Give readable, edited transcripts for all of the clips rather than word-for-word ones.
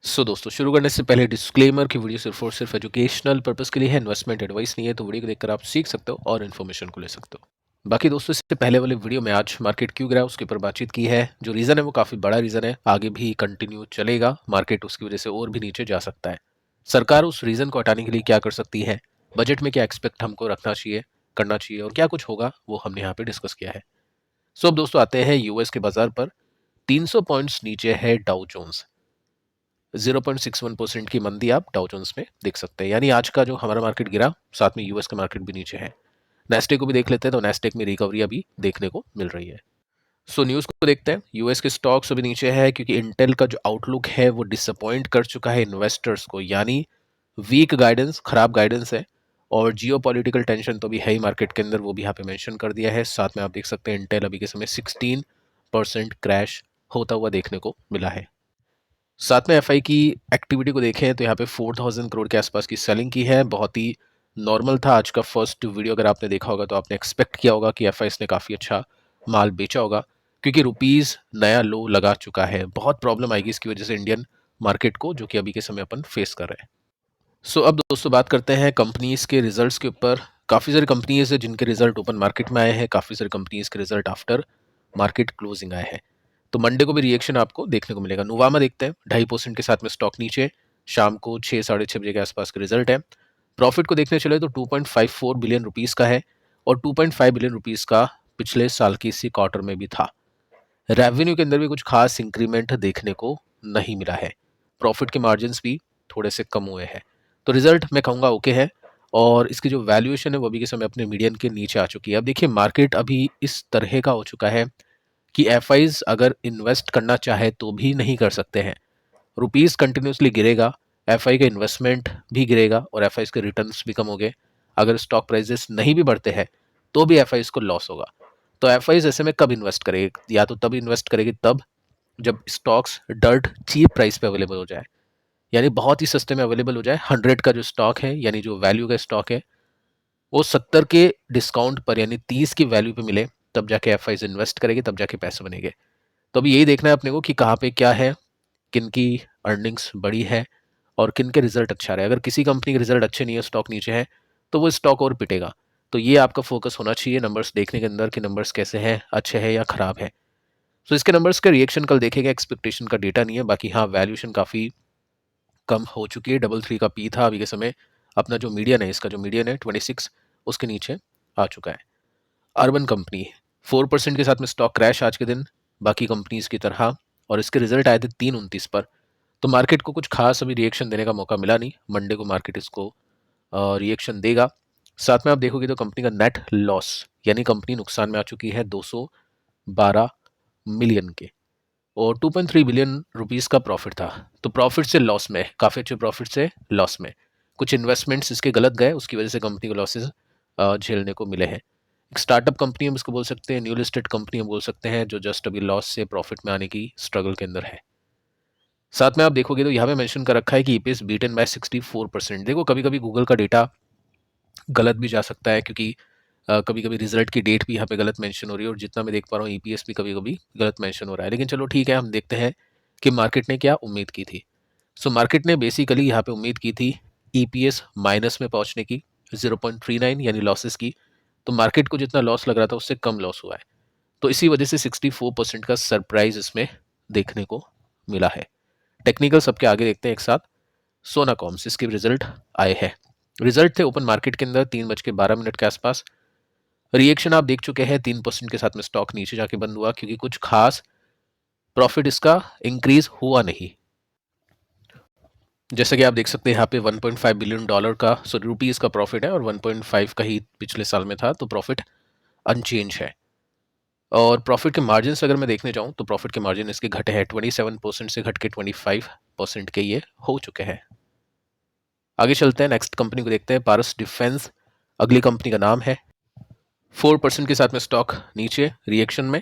दोस्तों शुरू करने से पहले डिस्क्लेमर की वीडियो सिर्फ और सिर्फ एजुकेशनल पर्पस के लिए है, इन्वेस्टमेंट एडवाइस नहीं है। तो वीडियो को देखकर आप सीख सकते हो और इन्फॉर्मेशन को ले सकते हो। बाकी दोस्तों, इससे पहले वाले वीडियो में आज मार्केट क्यों गिरा उसके ऊपर बातचीत की है। जो रीज़न है वो काफ़ी बड़ा रीज़न है, आगे भी कंटिन्यू चलेगा। मार्केट उसकी वजह से और भी नीचे जा सकता है। सरकार उस रीज़न को हटाने के लिए क्या कर सकती है, बजट में क्या एक्सपेक्ट हमको रखना चाहिए, करना चाहिए, और क्या कुछ होगा वो हमने यहाँ पे डिस्कस किया है। अब दोस्तों आते हैं यूएस के बाजार पर। 300 पॉइंट्स नीचे है डाउ जोन्स। 0.61% की मंदी आप डाउ जोन्स में देख सकते हैं। यानी आज का जो हमारा मार्केट गिरा, साथ में यूएस का मार्केट भी नीचे है। नेस्डेक को भी देख लेते हैं, तो नेस्डेक में रिकवरी अभी देखने को मिल रही है। न्यूज़ को देखते हैं। यूएस के स्टॉक्स अभी नीचे है क्योंकि इंटेल का जो आउटलुक है वो डिसअपॉइंट कर चुका है इन्वेस्टर्स को। यानी वीक गाइडेंस, खराब गाइडेंस है। और जियो पॉलिटिकल टेंशन तो भी है ही मार्केट के अंदर, वो भी यहाँ पे मेंशन कर दिया है। साथ में आप देख सकते हैं इंटेल अभी के समय 16% क्रैश होता हुआ देखने को मिला है। साथ में एफआई की एक्टिविटी को देखें तो यहाँ पे 4000 करोड़ के आसपास की सेलिंग की है। बहुत ही नॉर्मल था। आज का फर्स्ट वीडियो अगर आपने देखा होगा तो आपने एक्सपेक्ट किया होगा कि एफआई ने काफ़ी अच्छा माल बेचा होगा, क्योंकि रुपीज़ नया लो लगा चुका है। बहुत प्रॉब्लम आएगी इसकी वजह से इंडियन मार्केट को, जो कि अभी के समय अपन फेस कर रहे हैं। अब दोस्तों बात करते हैं कंपनीज के रिजल्ट्स के ऊपर। काफ़ी सारी कंपनीज है जिनके रिजल्ट ओपन मार्केट में आए हैं, काफ़ी सारी कंपनीज के रिजल्ट आफ्टर मार्केट क्लोजिंग आए हैं। तो मंडे को भी रिएक्शन आपको देखने को मिलेगा। नुवामा देखते हैं, 2.5% के साथ में स्टॉक नीचे। शाम को 6 साढ़े 6 बजे के आसपास का रिजल्ट है। प्रॉफिट को देखने चले तो 2.54 बिलियन रुपीस का है, और 2.5 बिलियन रुपीस का पिछले साल की इसी क्वार्टर में भी था। रेवेन्यू के अंदर भी कुछ खास इंक्रीमेंट देखने को नहीं मिला है। प्रॉफिट के मार्जिन भी थोड़े से कम हुए हैं। तो रिजल्ट मैं कहूँगा ओके है, और इसकी जो वैल्यूएशन है वो अभी के समय अपने मीडियन के नीचे आ चुकी है। अब देखिए मार्केट अभी इस तरह का हो चुका है कि एफआईज अगर इन्वेस्ट करना चाहे तो भी नहीं कर सकते हैं। रुपीस कंटिन्यूसली गिरेगा, एफआई का इन्वेस्टमेंट भी गिरेगा और एफआई के रिटर्न्स भी कम हो गए। अगर स्टॉक प्राइजेस नहीं भी बढ़ते हैं तो भी एफआई को लॉस होगा। तो एफआईज ऐसे में कब इन्वेस्ट करेगी, या तो तब इन्वेस्ट करेगी तब जब स्टॉक्स डर्ट चीप प्राइस पे अवेलेबल हो जाए, यानी बहुत ही सस्ते में अवेलेबल हो जाए। 100 का जो स्टॉक है, यानी जो वैल्यू का स्टॉक है, वो 70 के डिस्काउंट पर यानी 30 की वैल्यू पे मिले, तब जाके एफआईज इन्वेस्ट करेगी, तब जाके पैसे बनेंगे। तो अभी यही देखना है अपने को कि कहाँ पे क्या है, किन की अर्निंग्स बड़ी है और किन के रिजल्ट अच्छा रहे। अगर किसी कंपनी के रिजल्ट अच्छे नहीं है, स्टॉक नीचे है, तो वो स्टॉक और पिटेगा। तो ये आपका फोकस होना चाहिए नंबर्स देखने के अंदर कि नंबर्स कैसे हैं, अच्छे हैं या खराब है। इसके नंबर्स का रिएक्शन कल देखेगा, एक्सपेक्टेशन का डेटा नहीं है। बाकी हाँ, वैल्यूएशन काफ़ी कम हो चुकी है। 3 का पी था, अभी के समय अपना जो मीडियन है, इसका जो मीडियन है 26, उसके नीचे आ चुका है। अर्बन कंपनी 4% के साथ में स्टॉक क्रैश आज के दिन, बाकी कंपनीज की तरह। और इसके रिजल्ट आए थे 3/29 पर। तो मार्केट को कुछ खास अभी रिएक्शन देने का मौका मिला नहीं। मंडे को मार्केट इसको रिएक्शन देगा। साथ में आप देखोगे तो कंपनी का नेट लॉस, यानी कंपनी नुकसान में आ चुकी है 212 मिलियन के, और 2.3 बिलियन रुपीस का प्रॉफिट था। तो प्रॉफिट से लॉस में, काफ़ी अच्छे प्रॉफिट से लॉस में, कुछ इन्वेस्टमेंट्स इसके गलत गए, उसकी वजह से कंपनी को लॉसेज झेलने को मिले हैं। एक स्टार्टअप कंपनी हम इसको बोल सकते हैं, न्यू लिस्टेड कंपनी हम बोल सकते हैं, जो जस्ट अभी लॉस से प्रॉफिट में आने की स्ट्रगल के अंदर है। साथ में आप देखोगे तो यहाँ पे मेंशन कर रखा है कि ईपीएस बीटन बाय 64%। देखो कभी कभी गूगल का डेटा गलत भी जा सकता है, क्योंकि कभी कभी रिजल्ट की डेट भी यहाँ पे गलत मेंशन हो रही है, और जितना मैं देख पा रहा हूँ ईपीएस भी कभी कभी गलत मेंशन हो रहा है। लेकिन चलो ठीक है, हम देखते हैं कि मार्केट ने क्या उम्मीद की थी। मार्केट ने बेसिकली यहाँ पे उम्मीद की थी ईपीएस माइनस में पहुंचने की, 0.39 यानी लॉसेस की। तो मार्केट को जितना लॉस लग रहा था उससे कम लॉस हुआ है। तो इसी वजह से 64% का सरप्राइज इसमें देखने को मिला है। टेक्निकल सबके आगे देखते हैं एक साथ। सोना कॉम्स, इसके रिजल्ट आए हैं। रिजल्ट थे ओपन मार्केट के अंदर 3:12 के आसपास। रिएक्शन आप देख चुके हैं, 3% के साथ में स्टॉक नीचे जाके बंद हुआ, क्योंकि कुछ खास प्रॉफिट इसका इंक्रीज हुआ नहीं। जैसे कि आप देख सकते हैं यहाँ पे 1.5 बिलियन डॉलर का, सॉरी रुपीस का प्रॉफिट है, और 1.5 का ही पिछले साल में था। तो प्रॉफिट अनचेंज है। और प्रॉफिट के मार्जिन अगर मैं देखने जाऊँ तो प्रॉफिट के मार्जिन इसके घटे हैं, 27% से घट के 25% के ये हो चुके हैं। आगे चलते हैं, नेक्स्ट कंपनी को देखते हैं, पारस डिफेंस अगली कंपनी का नाम है। 4% के साथ में स्टॉक नीचे रिएक्शन में।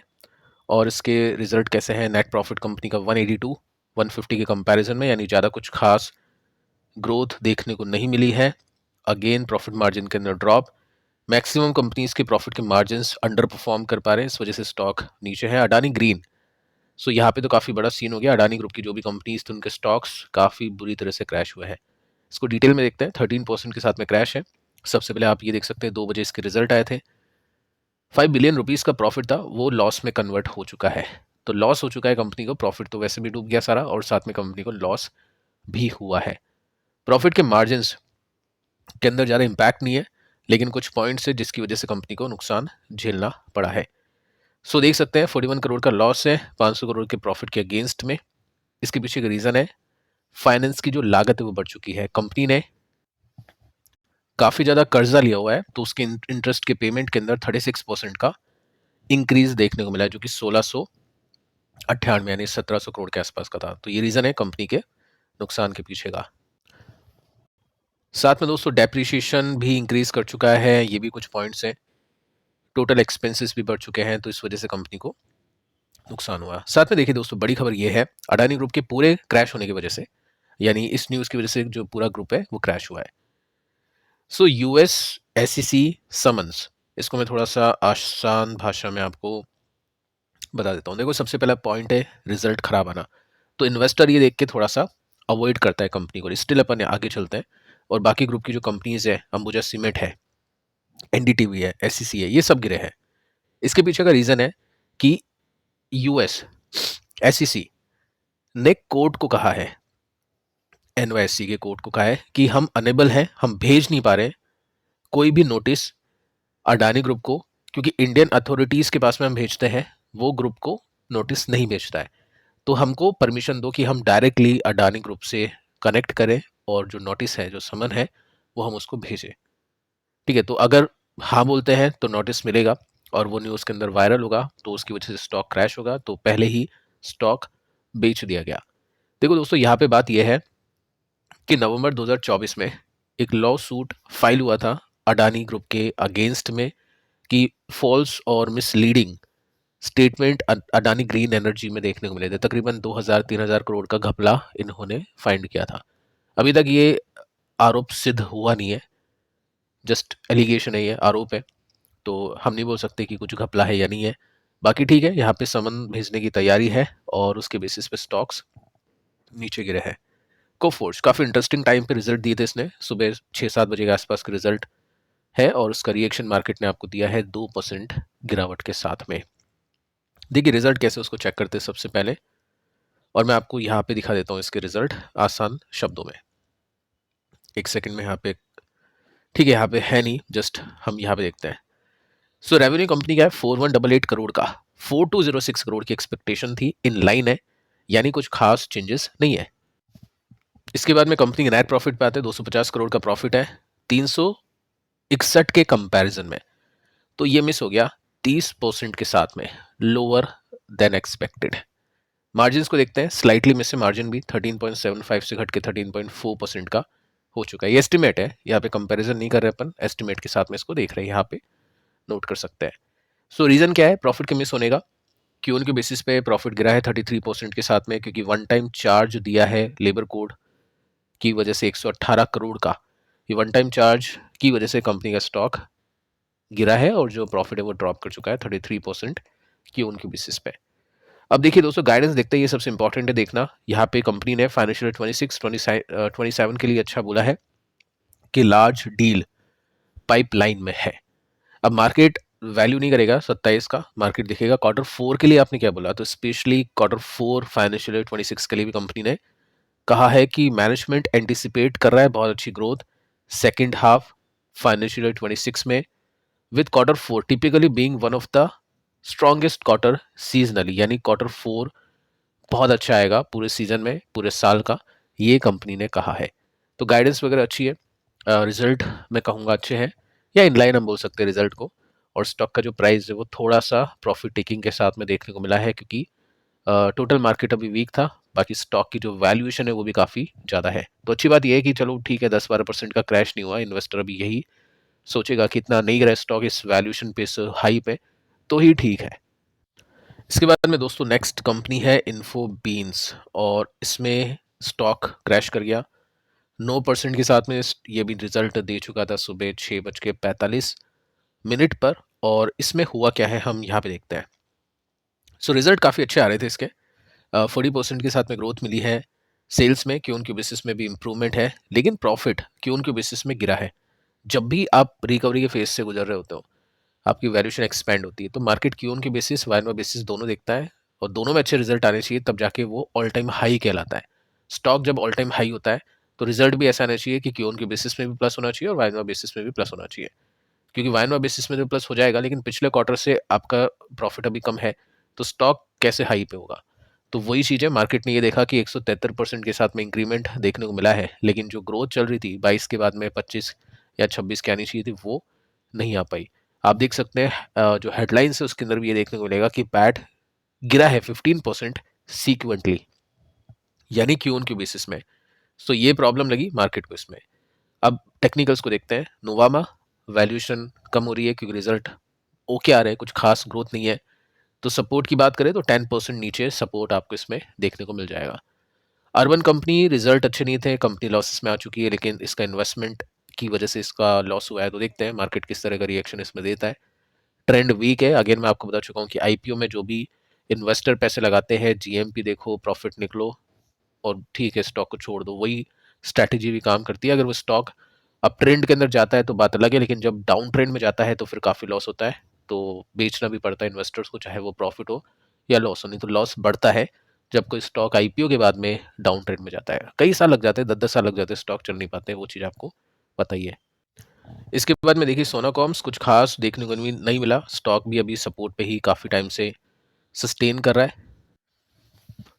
और इसके रिजल्ट कैसे हैं, नेट प्रॉफिट कंपनी का 182 150 के कंपैरिजन में, यानी ज़्यादा कुछ खास ग्रोथ देखने को नहीं मिली है। अगेन प्रॉफिट मार्जिन के अंदर ड्रॉप। मैक्सिमम कंपनीज के प्रॉफिट के मार्जिन अंडर परफॉर्म कर पा रहे हैं, इस वजह से स्टॉक नीचे है। अडानी ग्रीन सो यहाँ पे तो काफ़ी बड़ा सीन हो गया। अडानी ग्रुप की जो भी कंपनीज थी उनके स्टॉक्स काफ़ी बुरी तरह से क्रैश हुए हैं। इसको डिटेल में देखते हैं। 13% के साथ में क्रैश है। सबसे पहले आप ये देख सकते हैं 2 बजे इसके रिजल्ट आए थे। 5 बिलियन रुपीस का प्रॉफिट था, वो लॉस में कन्वर्ट हो चुका है। तो लॉस हो चुका है कंपनी को, प्रॉफिट तो वैसे भी डूब गया सारा और साथ में कंपनी को लॉस भी हुआ है। प्रॉफिट के मार्जिन के अंदर ज़्यादा इम्पैक्ट नहीं है, लेकिन कुछ पॉइंट्स है जिसकी वजह से कंपनी को नुकसान झेलना पड़ा है। सो देख सकते हैं 41 करोड़ का लॉस है 500 करोड़ के प्रॉफिट के अगेंस्ट में। इसके पीछे का रीज़न है फाइनेंस की जो लागत है वो बढ़ चुकी है। कंपनी ने काफ़ी ज़्यादा कर्जा लिया हुआ है, तो उसके इंटरेस्ट के पेमेंट के अंदर 36% का इंक्रीज देखने को मिला है, जो कि 1698 यानी 1700 करोड़ के आसपास का था। तो ये रीज़न है कंपनी के नुकसान के पीछे का। साथ में दोस्तों डेप्रिसिएशन भी इंक्रीज कर चुका है, ये भी कुछ पॉइंट्स हैं। टोटल एक्सपेंसेस भी बढ़ चुके हैं, तो इस वजह से कंपनी को नुकसान हुआ। साथ में देखिए दोस्तों, बड़ी खबर ये है अडानी ग्रुप के पूरे क्रैश होने की वजह से, यानी इस न्यूज़ की वजह से जो पूरा ग्रुप है वो क्रैश हुआ है। सो यूएस एसईसी समन्स, इसको मैं थोड़ा सा आसान भाषा में आपको बता देता हूँ। देखो सबसे पहला पॉइंट है रिजल्ट खराब आना। तो इन्वेस्टर ये देख के थोड़ा सा अवॉइड करता है कंपनी को। स्टिल अपन आगे चलते हैं और बाकी ग्रुप की जो कंपनीज है, अंबुजा सीमेंट है, एनडीटीवी है, एससीसी है, ये सब गिरे हैं। इसके पीछे का रीजन है कि यूएस एससीसी ने कोर्ट को कहा है, एनवाईएससी के कोर्ट को कहा है कि हम अनेबल हैं, हम भेज नहीं पा रहे कोई भी नोटिस अडानी ग्रुप को, क्योंकि इंडियन अथॉरिटीज के पास में हम भेजते हैं, वो ग्रुप को नोटिस नहीं भेजता है। तो हमको परमिशन दो कि हम डायरेक्टली अडानी ग्रुप से कनेक्ट करें और जो नोटिस है, जो समन है, वो हम उसको भेजें। ठीक है, तो अगर हाँ बोलते हैं तो नोटिस मिलेगा और वो न्यूज़ के अंदर वायरल होगा, तो उसकी वजह से स्टॉक क्रैश होगा। तो पहले ही स्टॉक बेच दिया गया। देखो दोस्तों, यहाँ पे बात यह है कि नवंबर 2024 में एक लॉ सूट फाइल हुआ था अडानी ग्रुप के अगेंस्ट में कि फॉल्स और misleading statement Adani green energy में देखने को मिले थे। तकरीबन 2000-3000 करोड़ का घपला इन्होंने फाइंड किया था। अभी तक ये आरोप सिद्ध हुआ नहीं है, जस्ट एलिगेशन है, ये आरोप है। तो हम नहीं बोल सकते कि कुछ घपला है या नहीं है। बाकी ठीक है, यहाँ पे समन भेजने की तैयारी है और उसके बेसिस पे स्टॉक्स नीचे गिरे हैं। कोफोर्ज काफ़ी इंटरेस्टिंग टाइम पे रिजल्ट दिए थे इसने, सुबह 6-7 बजे के आसपास का रिजल्ट है और उसका रिएक्शन मार्केट ने आपको दिया है 2% गिरावट के साथ में। देखिए रिजल्ट कैसे उसको चेक करते हैं सबसे पहले, और मैं आपको यहाँ पे दिखा देता हूँ इसके रिजल्ट आसान शब्दों में। एक सेकंड में यहाँ पे, ठीक है यहाँ पे है नहीं, जस्ट हम यहाँ पे देखते हैं। सो रेवेन्यू कंपनी का है 4188 करोड़ का, 4206 करोड़ की एक्सपेक्टेशन थी, इन लाइन है, यानी कुछ खास चेंजेस नहीं है। इसके बाद में कंपनी के नेट प्रॉफिट पे आते हैं, 250 करोड़ का प्रॉफिट है 361 के कंपैरिजन में, तो ये मिस हो गया 30% के साथ में, लोअर देन एक्सपेक्टेड। मार्जिन को देखते हैं, स्लाइटली मिस है मार्जिन भी, 13.75 से घट के 13.4% का हो चुका है। ये एस्टिमेट है, यहाँ पे कंपैरिजन नहीं कर रहे अपन, एस्टिमेट के साथ में इसको देख रहे हैं, यहाँ पे नोट कर सकते हैं। सो रीजन क्या है प्रॉफिट के मिस होने का? क्यों के बेसिस पे प्रॉफिट गिरा है 33% के साथ में, क्योंकि वन टाइम चार्ज दिया है लेबर कोड की वजह से 118 करोड़ का, ये वन टाइम चार्ज की वजह से कंपनी का स्टॉक गिरा है और जो प्रॉफिट है वो ड्रॉप कर चुका है 33% क्यों के बेसिस पे। अब देखिए दोस्तों, गाइडेंस देखते हैं, ये सबसे इंपॉर्टेंट है देखना। यहाँ पे कंपनी ने फाइनेंशियल 26-27 के लिए अच्छा बोला है कि लार्ज डील पाइपलाइन में है। अब मार्केट वैल्यू नहीं करेगा 27 का, मार्केट देखेगा Q4 के लिए आपने क्या बोला, तो स्पेशली Q4 फाइनेंशियल 26 के लिए भी कंपनी ने कहा है कि मैनेजमेंट एंटिसिपेट कर रहा है बहुत अच्छी ग्रोथ सेकेंड हाफ फाइनेंशियल 26 में, with Q4 typically being one of the strongest quarter seasonally, यानी Q4 बहुत अच्छा आएगा पूरे सीजन में, पूरे साल का, ये कंपनी ने कहा है। तो गाइडेंस वगैरह अच्छी है, रिजल्ट मैं कहूँगा अच्छे हैं, या इनलाइन हम बोल सकते हैं रिजल्ट को। और स्टॉक का जो प्राइस है वो थोड़ा सा प्रॉफिट टेकिंग के साथ में देखने को मिला है, क्योंकि टोटल मार्केट अभी वीक था, बाकी स्टॉक की जो वैल्यूएशन है वो भी काफ़ी ज़्यादा है। तो अच्छी बात यह है कि चलो ठीक है, 10-12% का क्रैश नहीं हुआ, इन्वेस्टर अभी यही सोचेगा कि इतना नहीं गिरा स्टॉक इस वैल्यूएशन पे, इस हाई पे, तो ही ठीक है। इसके बाद में दोस्तों नेक्स्ट कंपनी है इन्फोबीन्स, और इसमें स्टॉक क्रैश कर गया 9% के साथ में। ये भी रिजल्ट दे चुका था सुबह 6:45 पर, और इसमें हुआ क्या है हम यहाँ पे देखते हैं। सो रिजल्ट काफ़ी अच्छे आ रहे थे इसके, 40% के साथ में ग्रोथ मिली है। सेल्स में क्यू ऑन क्यू बेसिस में भी इम्प्रूवमेंट है, लेकिन profit Q on Q basis में गिरा है। जब भी आप रिकवरी के फेज से गुजर रहे होते हो, आपकी वैल्यूएशन एक्सपेंड होती है, तो market Q on Q basis, Y on Y basis दोनों देखता है, और दोनों में अच्छे रिजल्ट आने चाहिए, तब जाके वो ऑल टाइम हाई कहलाता है। स्टॉक जब ऑल टाइम हाई होता है तो रिजल्ट भी ऐसा आना चाहिए कि क्यू ऑन क्यू बेसिस में भी प्लस होना चाहिए और वाई ऑन वाई बेसिस में भी प्लस होना चाहिए। क्योंकि वाई ऑन वाई बेसिस में तो प्लस हो जाएगा, लेकिन पिछले क्वार्टर से आपका प्रॉफिट अभी कम है, तो स्टॉक कैसे हाई पे होगा। तो वही चीज़ है, मार्केट ने ये देखा कि 173% के साथ में इंक्रीमेंट देखने को मिला है, लेकिन जो ग्रोथ चल रही थी 22 के बाद में 25 या 26 की आनी चाहिए थी, वो नहीं आ पाई। आप देख सकते हैं जो हेडलाइंस है उसके अंदर भी ये देखने को मिलेगा कि पैट गिरा है 15% सीक्वेंटली, यानी क्यू ऑन क्यू बेसिस में। सो ये प्रॉब्लम लगी मार्केट को इसमें। अब टेक्निकल्स को देखते हैं। नोवामा वैल्यूएशन कम हो रही है क्योंकि रिजल्ट ओके आ रहे हैं, कुछ खास ग्रोथ नहीं है। तो सपोर्ट की बात करें तो 10% नीचे सपोर्ट आपको इसमें देखने को मिल जाएगा। अर्बन कंपनी रिजल्ट अच्छे नहीं थे, कंपनी लॉसेस में आ चुकी है, लेकिन इसका इन्वेस्टमेंट की वजह से इसका लॉस हुआ है। तो देखते हैं मार्केट किस तरह का रिएक्शन इसमें देता है। ट्रेंड वीक है। अगेन मैं आपको बता चुका हूँ कि आईपीओ में जो भी इन्वेस्टर पैसे लगाते हैं, जीएमपी देखो, प्रॉफिट निकलो और ठीक है स्टॉक को छोड़ दो, वही स्ट्रैटेजी भी काम करती है। अगर वो स्टॉक अप ट्रेंड के अंदर जाता है तो बात अलग है, लेकिन जब डाउन ट्रेंड में जाता है तो फिर काफ़ी लॉस होता है। तो बेचना भी पड़ता है इन्वेस्टर्स को, चाहे वो प्रॉफिट हो या लॉस हो। नहीं तो लॉस बढ़ता है जब कोई स्टॉक आईपीओ के बाद में डाउन ट्रेंड में जाता है। कई साल लग जाते हैं, 10-10 साल लग जाते हैं, स्टॉक चल नहीं पाते हैं, वो चीज़ आपको पता ही है। इसके बाद में देखिए सोनाकॉम्स, कुछ खास देखने को नहीं मिला। स्टॉक भी अभी सपोर्ट पे ही काफ़ी टाइम से सस्टेन कर रहा है।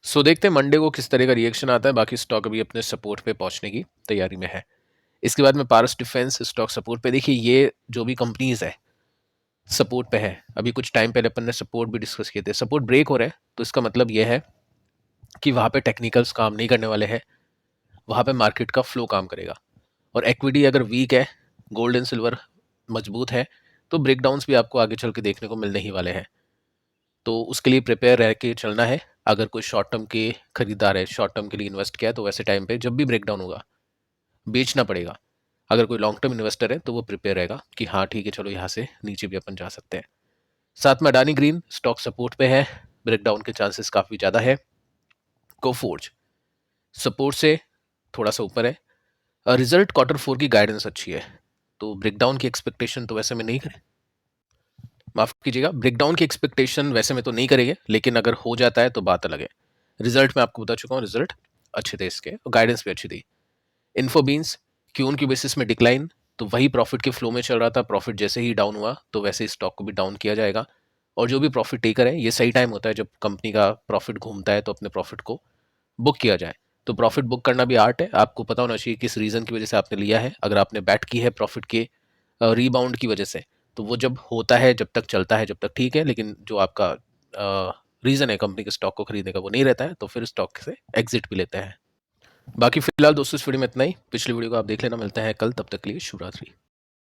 सो देखते हैं मंडे को किस तरह का रिएक्शन आता है। बाकी स्टॉक अभी अपने सपोर्ट पे पहुंचने की तैयारी में है। इसके बाद में पारस डिफेंस स्टॉक सपोर्ट पे। देखिए ये जो भी कंपनीज है सपोर्ट पे है। अभी कुछ टाइम पहले अपन ने सपोर्ट भी डिस्कस किए थे। सपोर्ट ब्रेक हो रहा है तो इसका मतलब ये है कि वहाँ पे टेक्निकल्स काम नहीं करने वाले हैं, वहाँ पे मार्केट का फ्लो काम करेगा। और इक्विटी अगर वीक है, गोल्ड एंड सिल्वर मजबूत है, तो ब्रेकडाउन्स भी आपको आगे चल के देखने को मिलने ही वाले हैं। तो उसके लिए प्रिपेयर रह के चलना है। अगर कोई शॉर्ट टर्म के खरीदार है, शॉर्ट टर्म के लिए इन्वेस्ट किया है, तो वैसे टाइम पे जब भी ब्रेकडाउन होगा बेचना पड़ेगा। अगर कोई लॉन्ग टर्म इन्वेस्टर है तो वो प्रिपेयर रहेगा कि हाँ ठीक है, चलो यहाँ से नीचे भी अपन जा सकते हैं। साथ में अडानी ग्रीन स्टॉक सपोर्ट पे है, ब्रेकडाउन के चांसेस काफ़ी ज़्यादा है। कोफोर्ज सपोर्ट से थोड़ा सा ऊपर है। रिजल्ट Q4 की गाइडेंस अच्छी है, तो ब्रेकडाउन की एक्सपेक्टेशन तो वैसे में नहीं करें, माफ कीजिएगा, ब्रेकडाउन की एक्सपेक्टेशन वैसे में तो नहीं करेंगे, लेकिन अगर हो जाता है तो बात अलग है। रिजल्ट मैं आपको बता चुका हूँ, रिजल्ट अच्छे थे इसके और गाइडेंस भी अच्छी थी। इन्फोबीन्स क्यून की बेसिस में डिक्लाइन, तो वही प्रॉफिट के फ्लो में चल रहा था। प्रॉफिट जैसे ही डाउन हुआ तो वैसे ही स्टॉक को भी डाउन किया जाएगा। और जो भी प्रॉफिट टेकर है, ये सही टाइम होता है जब कंपनी का प्रॉफिट घूमता है तो अपने प्रॉफिट को बुक किया जाए। तो प्रॉफिट बुक करना भी आर्ट है, आपको पता होना चाहिए किस रीज़न की वजह से आपने लिया है। अगर आपने बैट की है प्रॉफिट के रीबाउंड की वजह से, तो वो जब होता है, जब तक चलता है, जब तक ठीक है, लेकिन जो आपका रीज़न है कंपनी के स्टॉक को खरीदने का वो नहीं रहता है, तो फिर स्टॉक से एग्जिट भी लेते हैं। बाकी फिलहाल दोस्तों इस वीडियो में इतना ही। पिछली वीडियो को आप देख लेना। मिलते हैं कल, तब तक के लिए शुभ रात्रि।